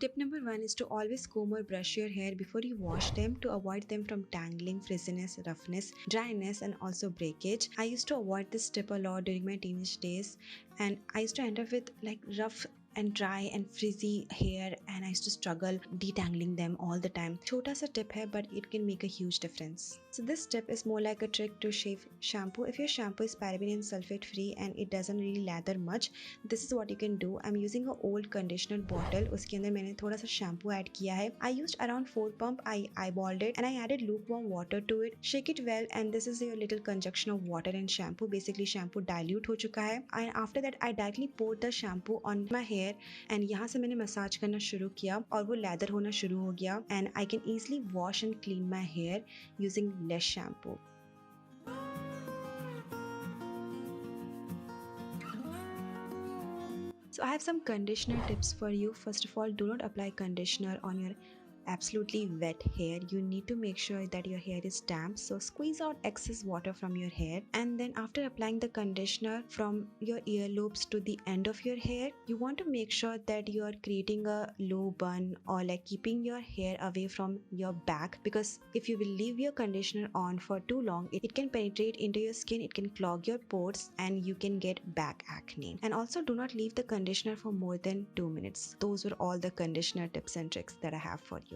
Tip number 1 is to always comb or brush your hair before you wash them to avoid them from tangling, frizziness, roughness, dryness, and also breakage. I used to avoid this tip a lot during my teenage days, and I used to end up with like rough and dry and frizzy hair, and I used to struggle detangling them all the time. Chota sa tip hai, but it can make a huge difference. So this tip is more like a trick to shave shampoo. If your shampoo is paraben and sulfate free and it doesn't really lather much, this is what you can do. I'm using an old conditioner bottle. उसके अंदर मैंने थोड़ा सा shampoo add किया है. I used around 4 pump. I eyeballed it and I added lukewarm water to it. Shake it well, and this is your little conjunction of water and shampoo. Basically shampoo dilute हो चुका है. And after that I directly poured the shampoo on my hair, and यहाँ से मैंने massage करना शुरू किया और वो लेदर होना शुरू हो गया. And I can easily wash and clean my hair using less shampoo. So I have some conditioner tips for you. First of all, do not apply conditioner on your absolutely wet hair. You need to make sure that your hair is damp, so squeeze out excess water from your hair, and then after applying the conditioner from your earlobes to the end of your hair, you want to make sure that you are creating a low bun or like keeping your hair away from your back, because if you will leave your conditioner on for too long, it can penetrate into your skin, it can clog your pores, and you can get back acne. And also do not leave the conditioner for more than 2 minutes. Those were all the conditioner tips and tricks that I have for you.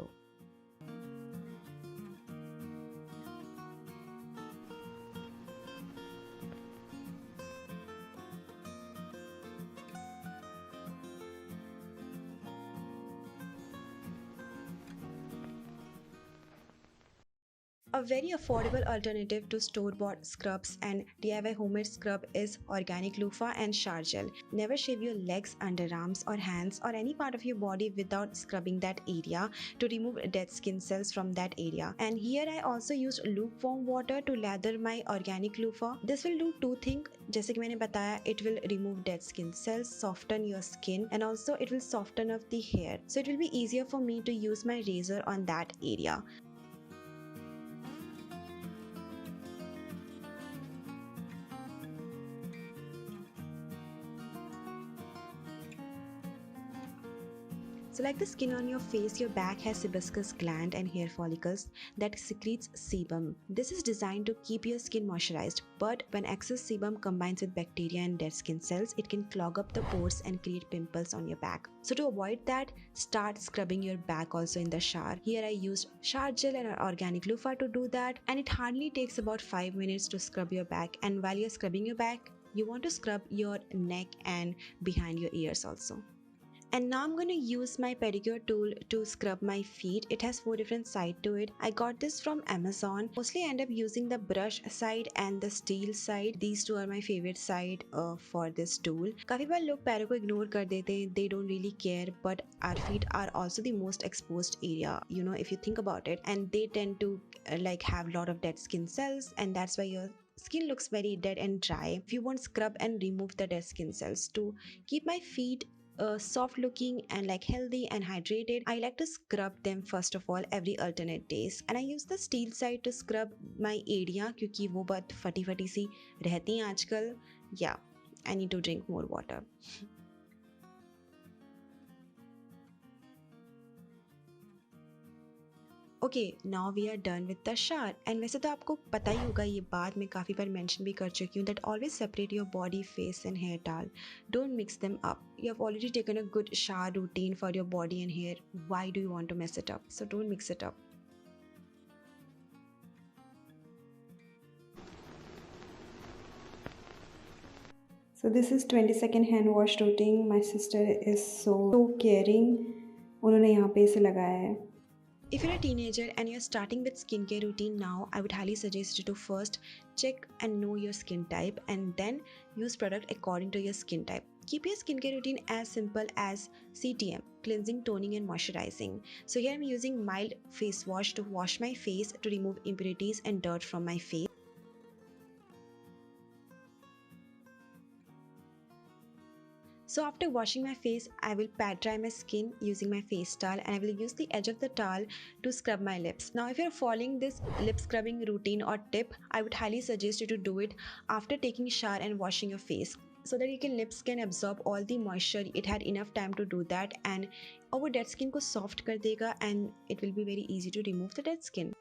A very affordable alternative to store-bought scrubs and DIY homemade scrub is organic loofah and shower gel. Never shave your legs, underarms or hands or any part of your body without scrubbing that area to remove dead skin cells from that area. And here I also used lukewarm water to lather my organic loofah. This will do two things. जैसे कि मैंने बताया, it will remove dead skin cells, soften your skin, and also it will soften up the hair. So it will be easier for me to use my razor on that area. So like the skin on your face, your back has sebaceous gland and hair follicles that secretes sebum. This is designed to keep your skin moisturized, but when excess sebum combines with bacteria and dead skin cells, it can clog up the pores and create pimples on your back. So to avoid that, start scrubbing your back also in the shower. Here I used shower gel and an organic loofah to do that, and it hardly takes about 5 minutes to scrub your back. And while you're scrubbing your back, you want to scrub your neck and behind your ears also. And now I'm going to use my pedicure tool to scrub my feet. It has 4 different sides to it. I got this from Amazon. Mostly I end up using the brush side and the steel side. These two are my favorite side for this tool. काफी बार लोग पैरों को ignore कर देते हैं. They don't really care, but our feet are also the most exposed area, you know, if you think about it. And they tend to like have a lot of dead skin cells, and that's why your skin looks very dead and dry. If you want, scrub and remove the dead skin cells. To keep my feet soft looking and like healthy and hydrated, I like to scrub them first of all every alternate days. And I use the steel side to scrub my area क्योंकि वो बहुत फटी फटी सी रहती हैं आजकल. Yeah, I need to drink more water. Okay, now we are done with the shower. And वैसे तो आपको पता ही होगा, ये बात मैं काफ़ी बार मेंशन भी कर चुकी हूँ, that always separate your body, face and hair towel. Don't mix them up. You have already taken a good shower routine for your body and hair. Why do you want to mess it up? So don't mix it up. So this is 20-second hand wash routine. My sister is so caring. उन्होंने यहाँ पे इसे लगाया है. If you're a teenager and you're starting with skincare routine now, I would highly suggest you to first check and know your skin type and then use product according to your skin type. Keep your skincare routine as simple as CTM, cleansing, toning and moisturizing. So here I'm using mild face wash to wash my face to remove impurities and dirt from my face. So after washing my face, I will pat dry my skin using my face towel, and I will use the edge of the towel to scrub my lips. Now if you're following this lip scrubbing routine or tip, I would highly suggest you to do it after taking a shower and washing your face, so that your lips can absorb all the moisture. It had enough time to do that, and our dead skin ko soft kar dega, and it will be very easy to remove the dead skin.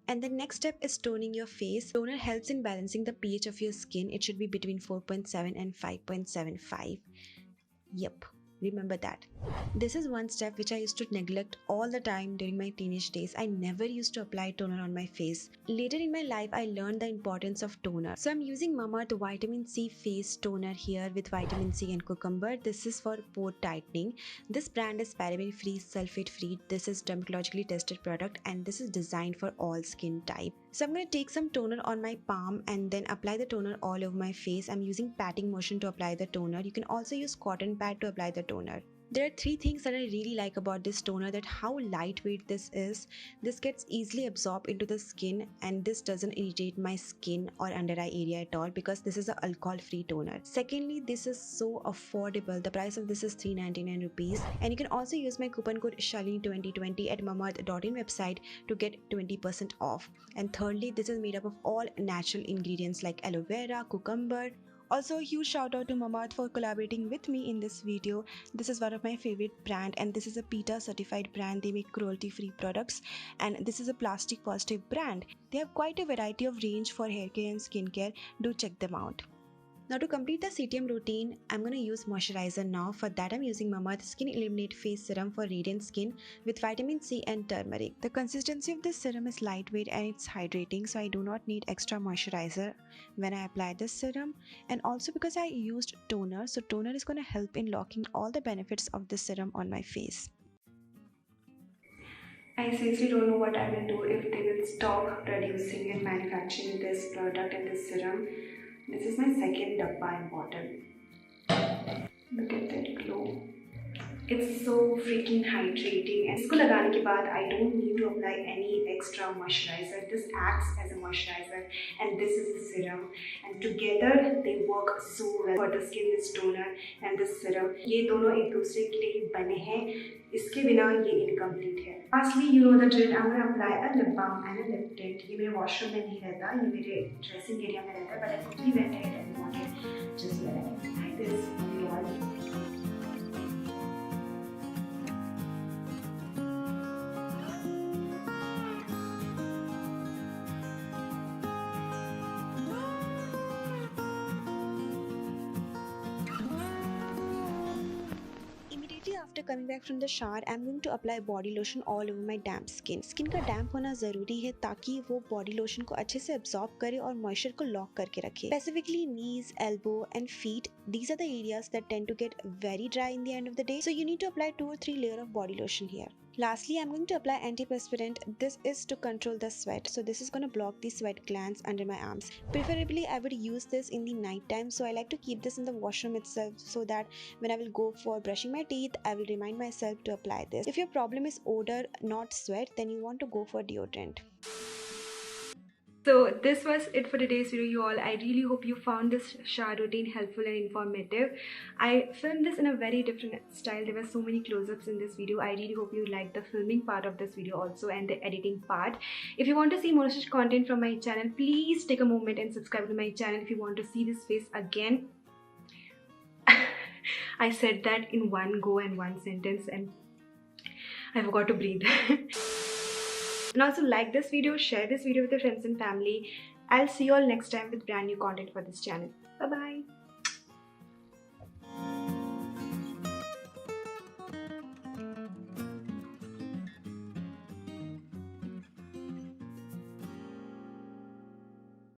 And the next step is toning your face. Toner helps in balancing the pH of your skin. It should be between 4.7 and 5.75. Yep, remember that. This is one step which I used to neglect all the time during my teenage days. I never used to apply toner on my face. Later in my life, I learned the importance of toner. So I'm using Mamaearth Vitamin C Face Toner here with vitamin C and cucumber. This is for pore tightening. This brand is paraben free, sulfate free. This is dermatologically tested product, and this is designed for all skin type. So I'm going to take some toner on my palm and then apply the toner all over my face. I'm using patting motion to apply the toner. You can also use cotton pad to apply the toner. There are three things that I really like about this toner: that how lightweight this is, this gets easily absorbed into the skin, and this doesn't irritate my skin or under eye area at all because this is an alcohol free toner. Secondly, this is so affordable. The price of this is 399 rupees, and you can also use my coupon code Shalini2020 at mamaearth.in website to get 20% off. And thirdly, this is made up of all natural ingredients like aloe vera, cucumber. Also, a huge shout out to Mamaearth for collaborating with me in this video. This is one of my favorite brand, and this is a PETA certified brand. They make cruelty free products, and this is a plastic positive brand. They have quite a variety of range for hair care and skincare. Do check them out. Now to complete the CTM routine, I'm going to use moisturizer now. For that, I'm using Mamaearth Skin Illuminate Face Serum for radiant skin with vitamin C and turmeric. The consistency of this serum is lightweight and it's hydrating, so I do not need extra moisturizer when I apply this serum. And also because I used toner, so toner is going to help in locking all the benefits of this serum on my face. I seriously don't know what I will do if they will stop producing and manufacturing this product and this serum. This is my second dabba in bottle. Look at that glow. It's so freaking hydrating. And इसको लगाने के बाद I don't need to apply any extra moisturizer. This acts as a moisturizer, and this is the serum. And together they work so well for the skin. This toner and this serum. ये दोनों एक दूसरे के लिए बने हैं. इसके बिना ये incomplete है. Lastly, you know the drill. I'm gonna apply a lip balm and a lip tint. ये मेरे washroom में नहीं रहता, ये मेरे dressing area में रहता है. But I quickly went ahead and wanted just let it apply this on you all. After coming back from the shower, I'm going to apply body lotion all over my damp skin. Skin का damp होना ज़रूरी है ताकि वो body lotion को अच्छे से absorb करे और moisture को lock करके रखे. Specifically knees, elbow and feet. These are the areas that tend to get very dry in the end of the day. So you need to apply 2 or 3 layers of body lotion here. Lastly, I'm going to apply antiperspirant. This is to control the sweat. So this is going to block the sweat glands under my arms. Preferably, I would use this in the night time. So I like to keep this in the washroom itself so that when I will go for brushing my teeth, I will remind myself to apply this. If your problem is odor, not sweat, then you want to go for deodorant. So this was it for today's video, you all. I really hope you found this shower routine helpful and informative. I filmed this in a very different style. There were so many close-ups in this video. I really hope you liked the filming part of this video also and the editing part. If you want to see more such content from my channel, please take a moment and subscribe to my channel if you want to see this face again. I said that in one go and one sentence and I forgot to breathe. And also like this video, share this video with your friends and family. I'll see you all next time with brand new content for this channel. Bye bye.